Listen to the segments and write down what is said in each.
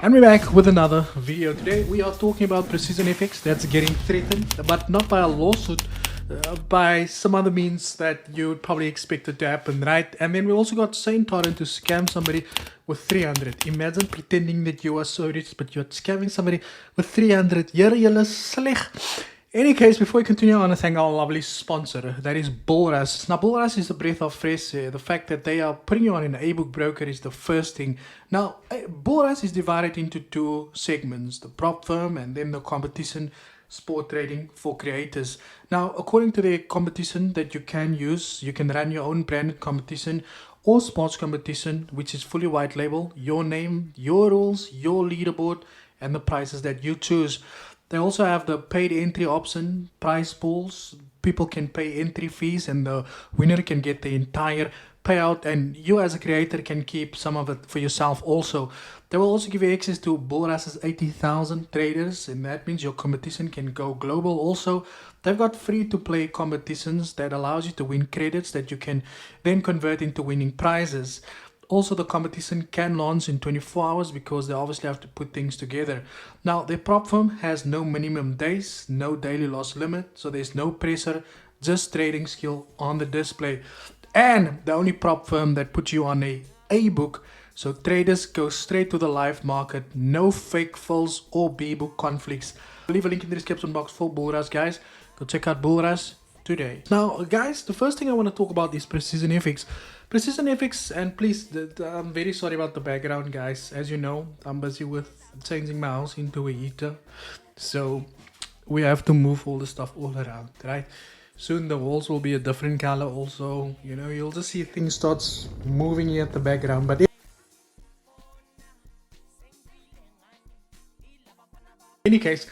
And we're back with another video. Today we are talking about precision FX that's getting threatened, but not by a lawsuit, by some other means that you would probably expect it to happen, right? And then we also got SaintTorrent to scam somebody with 300. Imagine pretending that you are so rich, but you're scamming somebody with 300. You're sleg. Any case, before we continue, I want to thank our lovely sponsor, that is Bullrush. Now, Bullrush is a breath of fresh air. The fact that they are putting you on an ebook broker is the first thing. Now, Bullrush is divided into two segments, the prop firm and then the competition sport trading for creators. Now, according to the competition that you can use, you can run your own branded competition or sports competition, which is fully white label, your name, your rules, your leaderboard, and the prices that you choose. They also have the paid entry option, prize pools. People can pay entry fees and the winner can get the entire payout, and you as a creator can keep some of it for yourself also. They will also give you access to Bullrush's 80,000 traders, and that means your competition can go global also. They've got free to play competitions that allows you to win credits that you can then convert into winning prizes. Also, the competition can launch in 24 hours because they obviously have to put things together. Now, their prop firm has no minimum days, no daily loss limit, so there's no pressure, just trading skill on the display. And the only prop firm that puts you on a book, so traders go straight to the live market, no fake fills or B-book conflicts. I'll leave a link in the description box for Bullrush, guys. Go check out Bullrush today. Now, guys, the first thing I want to talk about is precision FX. Precision FX, and please, I'm very sorry about the background, guys. As you know, I'm busy with changing my house into a heater, so we have to move all the stuff all around, right? Soon the walls will be a different color also. You know, you'll just see things starts moving here at the background. But in any case,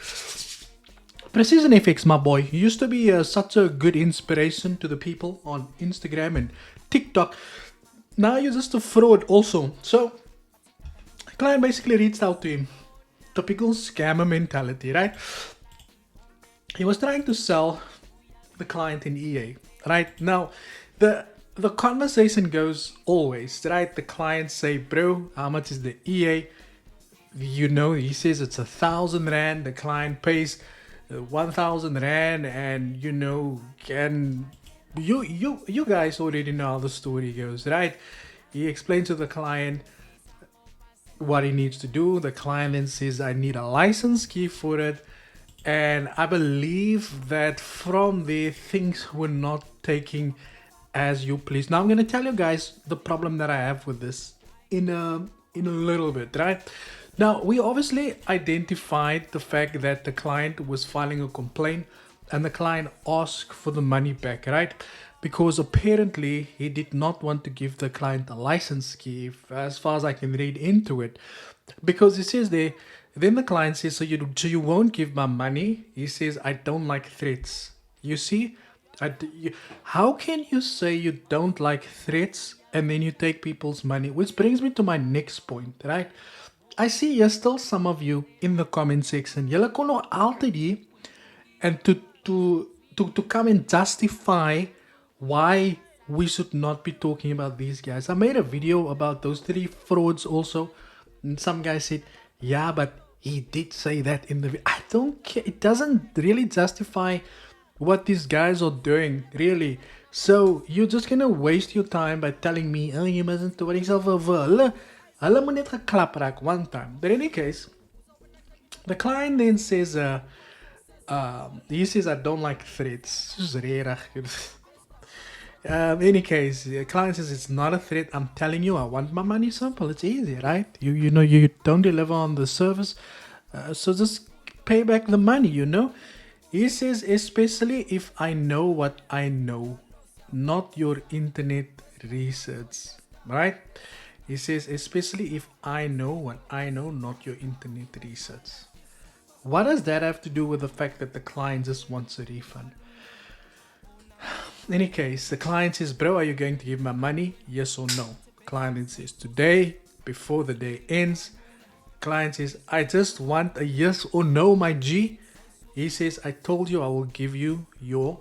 Precision FX, my boy, used to be such a good inspiration to the people on Instagram and TikTok. Now you're just a fraud also. So the client basically reached out to him. Typical scammer mentality, right? He was trying to sell the client in EA, right? Now the conversation goes always, right? The client say, bro, how much is the EA? You know, he says it's 1,000 rand. The client pays 1,000 rand, and you know, can you guys already know how the story goes, right? He explains to the client what he needs to do. The client then says, I need a license key for it, and I believe that from there things were not taking as you please. Now I'm going to tell you guys the problem that I have with this in a little bit, right? Now, we obviously identified the fact that the client was filing a complaint and the client asked for the money back, right? Because apparently he did not want to give the client a license key, as far as I can read into it. Because it says there, then the client says, so you won't give my money? He says, I don't like threats. You see? How can you say you don't like threats and then you take people's money? Which brings me to my next point, right? I see here still some of you in the comment section. Julle kon nou altyd hier and to come and justify why we should not be talking about these guys. I made a video about those 3 frauds also, and some guy said, yeah, but he did say that in the video. I don't care. It doesn't really justify what these guys are doing, really. So you're just gonna waste your time by telling me, oh, you mustn't do yourself over. Hulle moet net geklap raak one time. But in any case, the client then says, he says, I don't like threats. This is rare. In any case, the client says, it's not a threat. I'm telling you, I want my money. Simple. It's easy, right? You know, you don't deliver on the service. So just pay back the money, you know. He says, especially if I know what I know, not your internet research, right? He says, especially if I know what I know, not your internet research. What does that have to do with the fact that the client just wants a refund? In any case, the client says, bro, are you going to give my money? Yes or no? Client then says, today, before the day ends. Client says, I just want a yes or no, my G. He says, I told you I will give you your,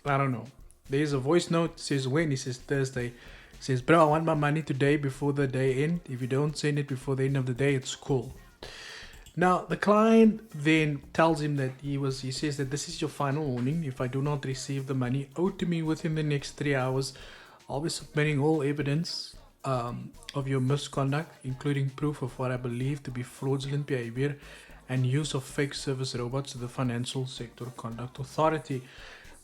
I don't know. There's a voice note, says when, he says Thursday. Says, bro, I want my money today before the day end. If you don't send it before the end of the day, it's cool. Now the client then tells him that he says that this is your final warning. If I do not receive the money owed to me within the next 3 hours, I'll be submitting all evidence of your misconduct, including proof of what I believe to be fraudulent behavior and use of fake service robots to the Financial Sector Conduct Authority.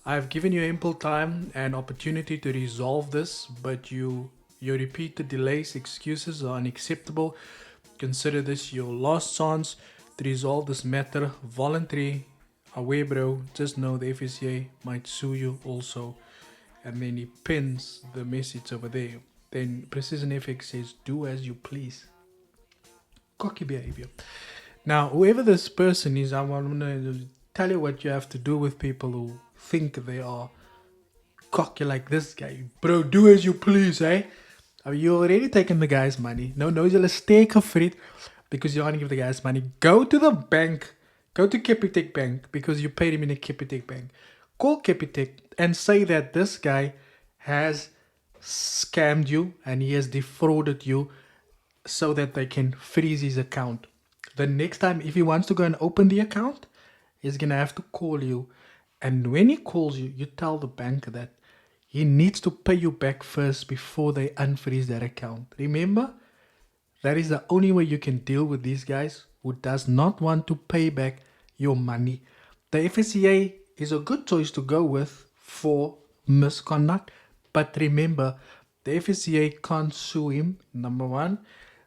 I have given you ample time and opportunity to resolve this, but your repeated delays, excuses are unacceptable. Consider this your last chance to resolve this matter. Voluntary away, bro. Just know the FSCA might sue you also. And then he pins the message over there. Then Precision FX says, do as you please. Cocky behavior. Now, whoever this person is, I'm going to tell you what you have to do with people who think they are cocky like this guy. Bro, do as you please, eh? I mean, you already taken the guy's money. No, you'll stay afraid because you want to give the guy's money. Go to the bank. Go to Capitec Bank because you paid him in a Capitec Bank. Call Capitec and say that this guy has scammed you and he has defrauded you so that they can freeze his account. The next time, if he wants to go and open the account, he's going to have to call you. And when he calls you, you tell the bank that he needs to pay you back first before they unfreeze that account. Remember, that is the only way you can deal with these guys who does not want to pay back your money. The FSCA is a good choice to go with for misconduct. But remember, the FSCA can't sue him, number one.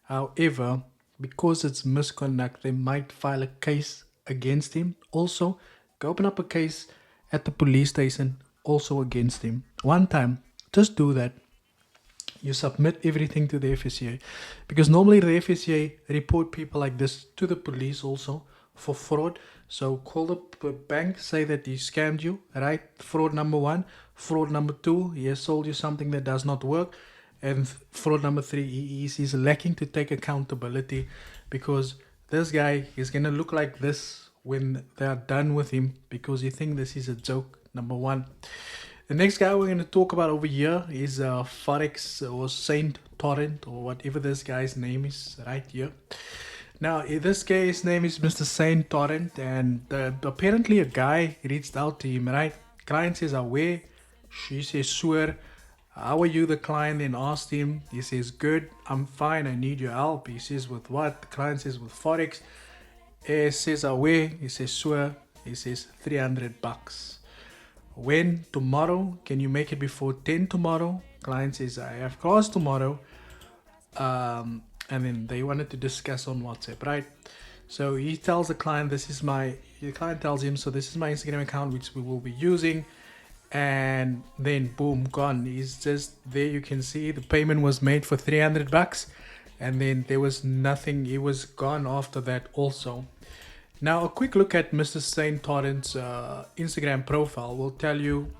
However, because it's misconduct, they might file a case against him. Also, go open up a case at the police station also against him. One time, just do that. You submit everything to the FSCA. Because normally the FSCA report people like this to the police also for fraud. So call the bank, say that he scammed you, right? Fraud number one. Fraud number two, he has sold you something that does not work. And fraud number three, he's lacking to take accountability because this guy is going to look like this when they are done with him because you think this is a joke, number one. The next guy we're going to talk about over here is Forex or SaintTorrent or whatever this guy's name is right here. Now, this guy's name is Mr. SaintTorrent, and apparently a guy reached out to him, right? Client says, aware. She says, sure. How are you? The client then asked him. He says, good. I'm fine. I need your help. He says, with what? The client says, with Forex. He says, aware. He says, sure. He says, $300. When? Tomorrow. Can you make it before 10 tomorrow? Client says, I have class tomorrow. And then they wanted to discuss on WhatsApp, right? So he tells the client, the client tells him, so this is my Instagram account, which we will be using. And then boom, gone. He's just there. You can see the payment was made for $300. And then there was nothing. It was gone after that also. Now, a quick look at Mr. SaintTorrent's Instagram profile will tell you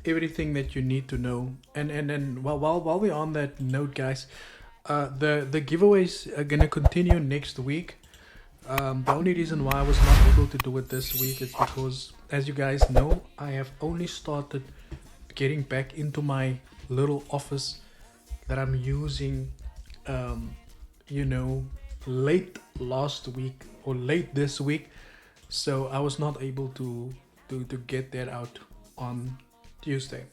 everything that you need to know. And while we're on that note, guys, the giveaways are gonna continue next week. The only reason why I was not able to do it this week is because, as you guys know, I have only started getting back into my little office that I'm using, late last week or late this week. So I was not able to get that out on Tuesday.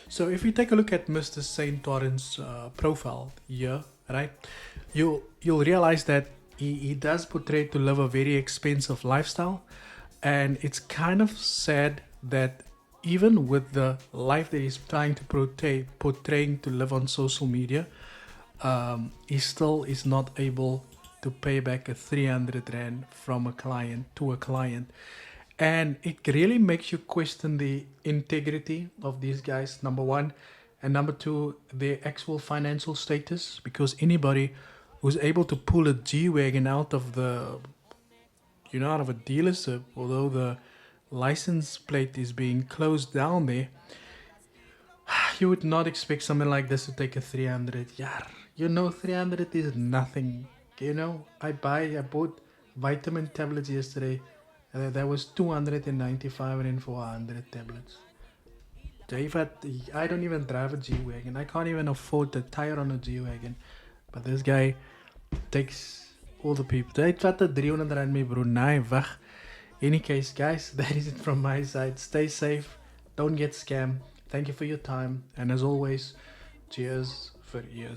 So if you take a look at Mr. SaintTorrent's profile here, right, you'll realize that he does portray to live a very expensive lifestyle, and it's kind of sad that even with the life that he's trying to portraying to live on social media, he still is not able to pay back a 300 rand from a client to a client. And it really makes you question the integrity of these guys, number one. And number two, their actual financial status. Because anybody who's able to pull a G-Wagon out of out of a dealership, although the license plate is being closed down there, you would not expect something like this to take a 300. Yeah, 300 is nothing. I bought vitamin tablets yesterday. That was 295 and 400 tablets. I don't even drive a G-Wagon. I can't even afford the tire on a G-Wagon. But this guy takes all the people. They vat the 300 rand mee bro. Nee, weg. Any case, guys, that is it from my side. Stay safe. Don't get scammed. Thank you for your time. And as always, cheers for ears.